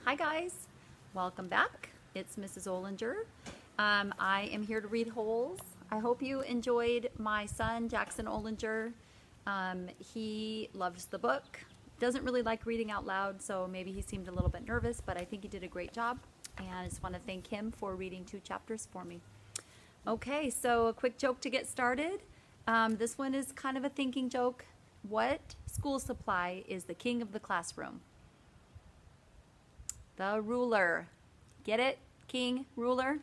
Hi guys, welcome back. It's Mrs. Olinger. I am here to read Holes. I hope you enjoyed my son, Jackson Olinger. He loves the book, doesn't really like reading out loud, so maybe he seemed a little bit nervous, but I think he did a great job. And I just want to thank him for reading 2 chapters for me. Okay, so a quick joke to get started. This one is kind of a thinking joke. What school supply is the king of the classroom? The ruler. Get it? King, ruler?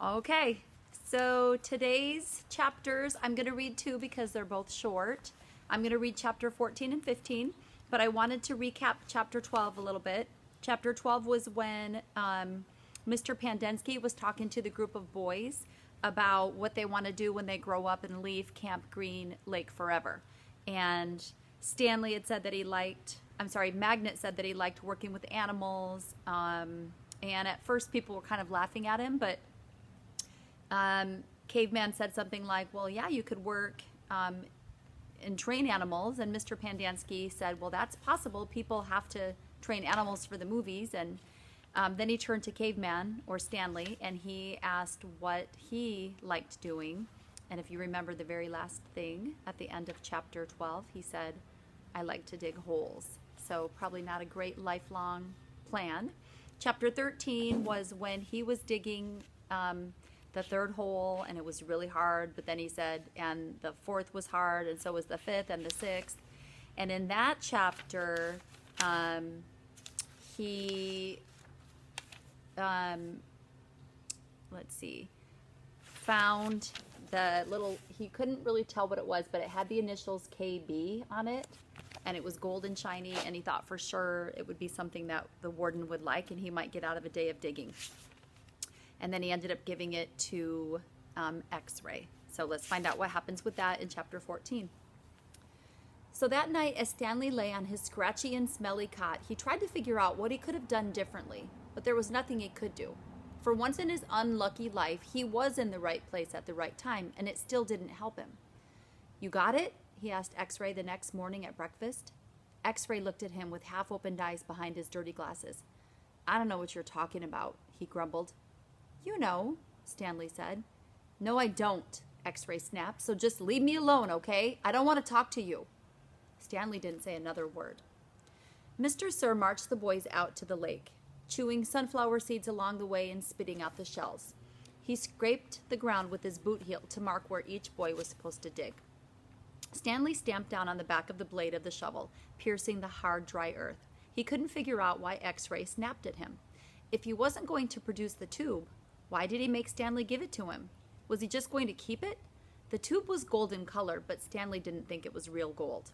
Okay, so today's chapters, I'm going to read 2 because they're both short. I'm going to read chapter 14 and 15, but I wanted to recap chapter 12 a little bit. Chapter 12 was when Mr. Pandensky was talking to the group of boys about what they want to do when they grow up and leave Camp Green Lake forever. And Stanley had said that Magnet said that he liked working with animals. And at first people were kind of laughing at him, but Caveman said something like, well, yeah, you could work and train animals. And Mr. Pandensky said, well, that's possible. People have to train animals for the movies. And then he turned to Caveman, or Stanley, and he asked what he liked doing. And if you remember the very last thing at the end of chapter 12, he said, I like to dig holes. So probably not a great lifelong plan. Chapter 13 was when he was digging the 3rd hole, and it was really hard, but then he said, and the 4th was hard, and so was the 5th and the 6th. And in that chapter, he, found the little, he couldn't really tell what it was, but it had the initials KB on it, and it was gold and shiny, and he thought for sure it would be something that the warden would like, and he might get out of a day of digging. And then he ended up giving it to X-Ray. So let's find out what happens with that in chapter 14. So that night, as Stanley lay on his scratchy and smelly cot, he tried to figure out what he could have done differently, but there was nothing he could do. For once in his unlucky life, he was in the right place at the right time, and it still didn't help him. You got it? He asked X-Ray the next morning at breakfast. X-Ray looked at him with half-opened eyes behind his dirty glasses. I don't know what you're talking about, he grumbled. You know, Stanley said. No, I don't, X-Ray snapped, so just leave me alone, okay? I don't want to talk to you. Stanley didn't say another word. Mr. Sir marched the boys out to the lake, chewing sunflower seeds along the way and spitting out the shells. He scraped the ground with his boot heel to mark where each boy was supposed to dig. Stanley stamped down on the back of the blade of the shovel, piercing the hard, dry earth. He couldn't figure out why X-Ray snapped at him. If he wasn't going to produce the tube, why did he make Stanley give it to him? Was he just going to keep it? The tube was golden color, but Stanley didn't think it was real gold.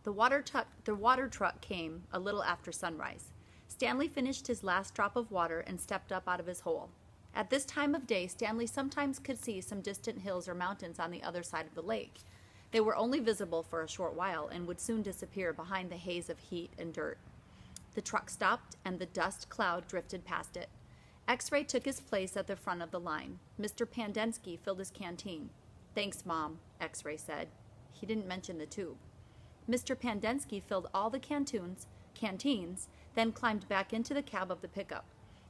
The water truck came a little after sunrise. Stanley finished his last drop of water and stepped up out of his hole. At this time of day, Stanley sometimes could see some distant hills or mountains on the other side of the lake. They were only visible for a short while and would soon disappear behind the haze of heat and dirt. The truck stopped and the dust cloud drifted past it. X-Ray took his place at the front of the line. Mr. Pandensky filled his canteen. Thanks, Mom, X-Ray said. He didn't mention the tube. Mr. Pandensky filled all the canteens, then climbed back into the cab of the pickup.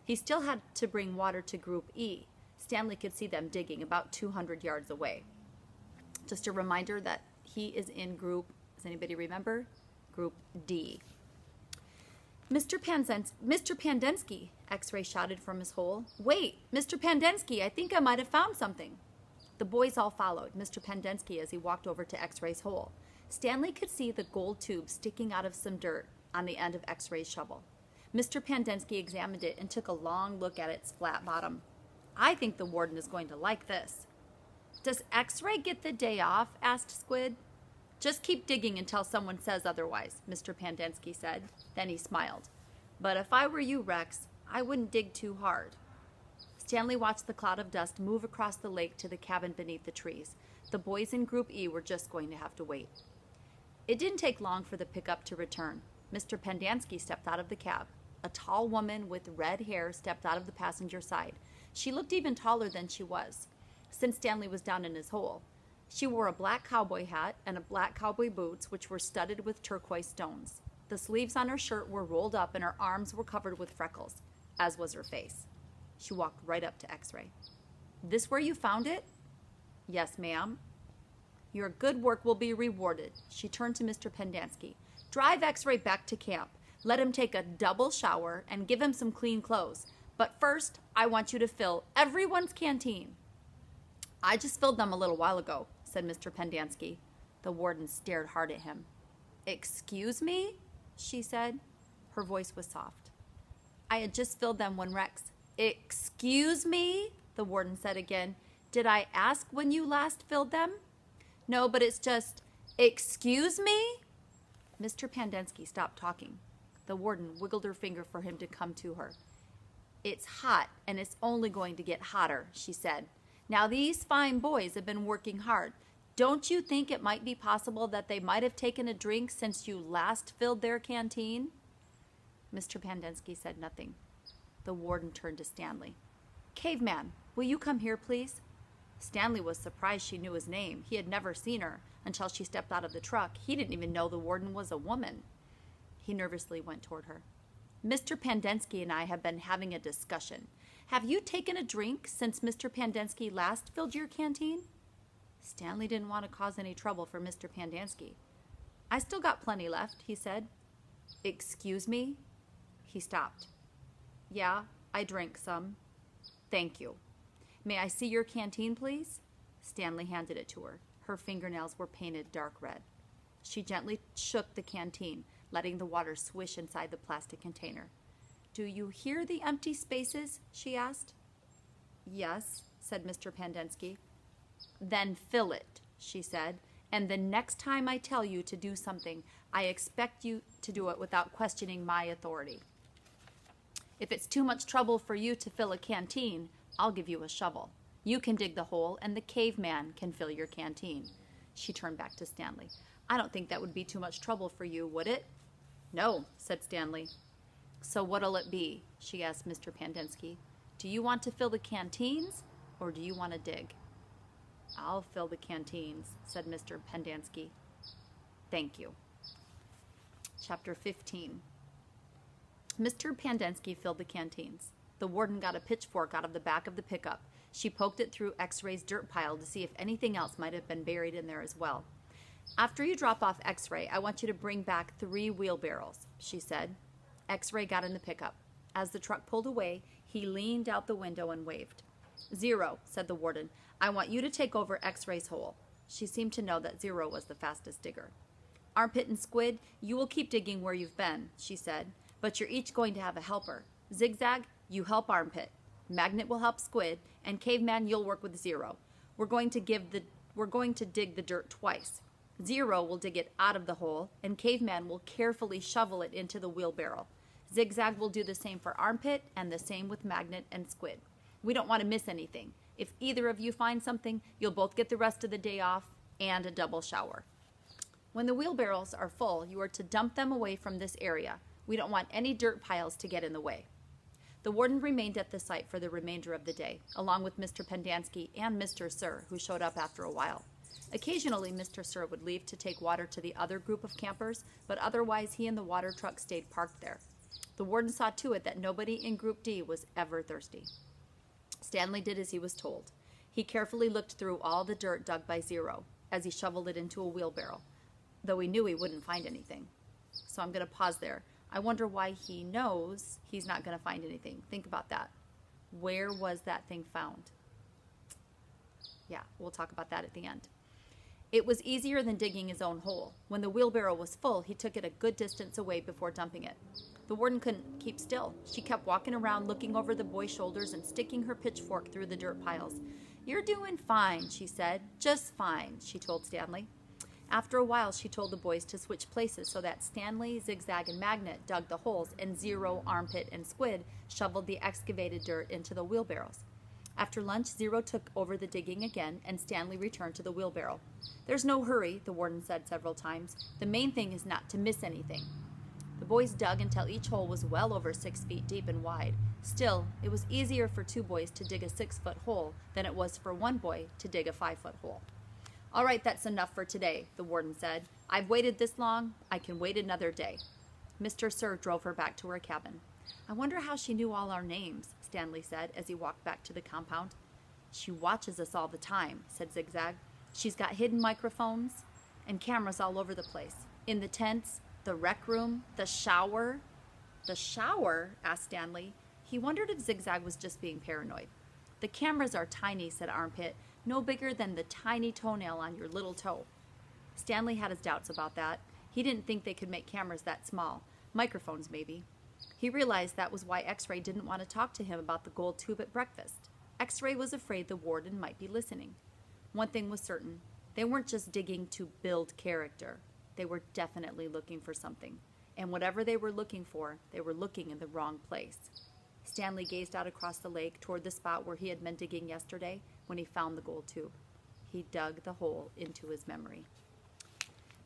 He still had to bring water to Group E. Stanley could see them digging about 200 yards away. Just a reminder that he is in Group, does anybody remember? Group D. Mr. Pandensky, X-Ray shouted from his hole. Wait, Mr. Pandensky, I think I might have found something. The boys all followed Mr. Pandensky as he walked over to X-Ray's hole. Stanley could see the gold tube sticking out of some dirt on the end of X-Ray's shovel. Mr. Pandensky examined it and took a long look at its flat bottom. I think the warden is going to like this. Does X-Ray get the day off? Asked Squid. Just keep digging until someone says otherwise, Mr. Pandensky said. Then he smiled. But if I were you, Rex, I wouldn't dig too hard. Stanley watched the cloud of dust move across the lake to the cabin beneath the trees. The boys in Group E were just going to have to wait. It didn't take long for the pickup to return. Mr. Pandensky stepped out of the cab. A tall woman with red hair stepped out of the passenger side. She looked even taller than she was, since Stanley was down in his hole. She wore a black cowboy hat and black cowboy boots, which were studded with turquoise stones. The sleeves on her shirt were rolled up and her arms were covered with freckles, as was her face. She walked right up to X-Ray. "This where you found it?" "Yes, ma'am." "Your good work will be rewarded." She turned to Mr. Pendanski. "Drive X-Ray back to camp. Let him take a double shower and give him some clean clothes. But first, I want you to fill everyone's canteen." "I just filled them a little while ago," said Mr. Pendanski. The warden stared hard at him. "Excuse me?" she said. Her voice was soft. "I had just filled them when Rex—" "Excuse me?" the warden said again. "Did I ask when you last filled them?" "No, but it's just—" "Excuse me?" Mr. Pendanski stopped talking. The warden wiggled her finger for him to come to her. "It's hot, and it's only going to get hotter," she said. "Now these fine boys have been working hard. Don't you think it might be possible that they might have taken a drink since you last filled their canteen?" Mr. Pendanski said nothing. The warden turned to Stanley. "Caveman, will you come here, please?" Stanley was surprised she knew his name. He had never seen her until she stepped out of the truck. He didn't even know the warden was a woman. He nervously went toward her. "Mr. Pendanski and I have been having a discussion. Have you taken a drink since Mr. Pendanski last filled your canteen?" Stanley didn't want to cause any trouble for Mr. Pendanski. "I still got plenty left," he said. "Excuse me?" He stopped. "Yeah, I drank some. Thank you. May I see your canteen, please?" Stanley handed it to her. Her fingernails were painted dark red. She gently shook the canteen, letting the water swish inside the plastic container. "Do you hear the empty spaces?" she asked. "Yes," said Mr. Pendanski. "Then fill it," she said, "and the next time I tell you to do something, I expect you to do it without questioning my authority. If it's too much trouble for you to fill a canteen, I'll give you a shovel. You can dig the hole, and the caveman can fill your canteen." She turned back to Stanley. "I don't think that would be too much trouble for you, would it?" "No," said Stanley. "So what'll it be?" she asked Mr. Pendanski. "Do you want to fill the canteens, or do you want to dig?" "I'll fill the canteens," said Mr. Pendanski. "Thank you." Chapter 15. Mr. Pendanski filled the canteens. The warden got a pitchfork out of the back of the pickup. She poked it through X-Ray's dirt pile to see if anything else might have been buried in there as well. "After you drop off X-Ray, I want you to bring back 3 wheelbarrows," she said. X-Ray got in the pickup. As the truck pulled away, he leaned out the window and waved. "Zero," said the warden. "I want you to take over X-Ray's hole." She seemed to know that Zero was the fastest digger. "Armpit and Squid, you will keep digging where you've been," she said, "but you're each going to have a helper. Zigzag, you help Armpit. Magnet will help Squid, and Caveman, you'll work with Zero. We're going to dig the dirt twice. Zero will dig it out of the hole, and Caveman will carefully shovel it into the wheelbarrow. Zigzag will do the same for Armpit, and the same with Magnet and Squid. We don't want to miss anything. If either of you find something, you'll both get the rest of the day off and a double shower. When the wheelbarrows are full, you are to dump them away from this area. We don't want any dirt piles to get in the way." The warden remained at the site for the remainder of the day, along with Mr. Pendanski and Mr. Sir, who showed up after a while. Occasionally, Mr. Sir would leave to take water to the other group of campers, but otherwise he and the water truck stayed parked there. The warden saw to it that nobody in Group D was ever thirsty. Stanley did as he was told. He carefully looked through all the dirt dug by Zero as he shoveled it into a wheelbarrow, though he knew he wouldn't find anything. So I'm going to pause there. I wonder why he knows he's not going to find anything. Think about that. Where was that thing found? Yeah, we'll talk about that at the end. It was easier than digging his own hole. When the wheelbarrow was full, he took it a good distance away before dumping it. The warden couldn't keep still. She kept walking around, looking over the boy's shoulders and sticking her pitchfork through the dirt piles. "You're doing fine," she said. "Just fine," she told Stanley. After a while, she told the boys to switch places so that Stanley, Zigzag, and Magnet dug the holes, and Zero, Armpit, and Squid shoveled the excavated dirt into the wheelbarrows. After lunch, Zero took over the digging again, and Stanley returned to the wheelbarrow. "There's no hurry," the warden said several times. "The main thing is not to miss anything." The boys dug until each hole was well over 6 feet deep and wide. Still, it was easier for 2 boys to dig a 6-foot hole than it was for 1 boy to dig a 5-foot hole. "All right, that's enough for today," the warden said. "I've waited this long. I can wait another day." Mr. Sir drove her back to her cabin. I wonder how she knew all our names, Stanley said as he walked back to the compound. She watches us all the time, said Zigzag. She's got hidden microphones and cameras all over the place. In the tents, the rec room, the shower. The shower? Asked Stanley. He wondered if Zigzag was just being paranoid. The cameras are tiny, said Armpit, no bigger than the tiny toenail on your little toe. Stanley had his doubts about that. He didn't think they could make cameras that small. Microphones, maybe. He realized that was why X-Ray didn't want to talk to him about the gold tube at breakfast. X-Ray was afraid the warden might be listening. One thing was certain. They weren't just digging to build character. They were definitely looking for something. And whatever they were looking for, they were looking in the wrong place. Stanley gazed out across the lake toward the spot where he had been digging yesterday when he found the gold tube. He dug the hole into his memory.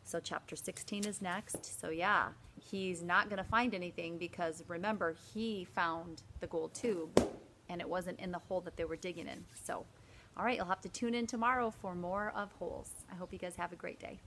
So chapter 16 is next. So yeah, he's not going to find anything because remember, he found the gold tube and it wasn't in the hole that they were digging in. So, all right, you'll have to tune in tomorrow for more of holes. I hope you guys have a great day.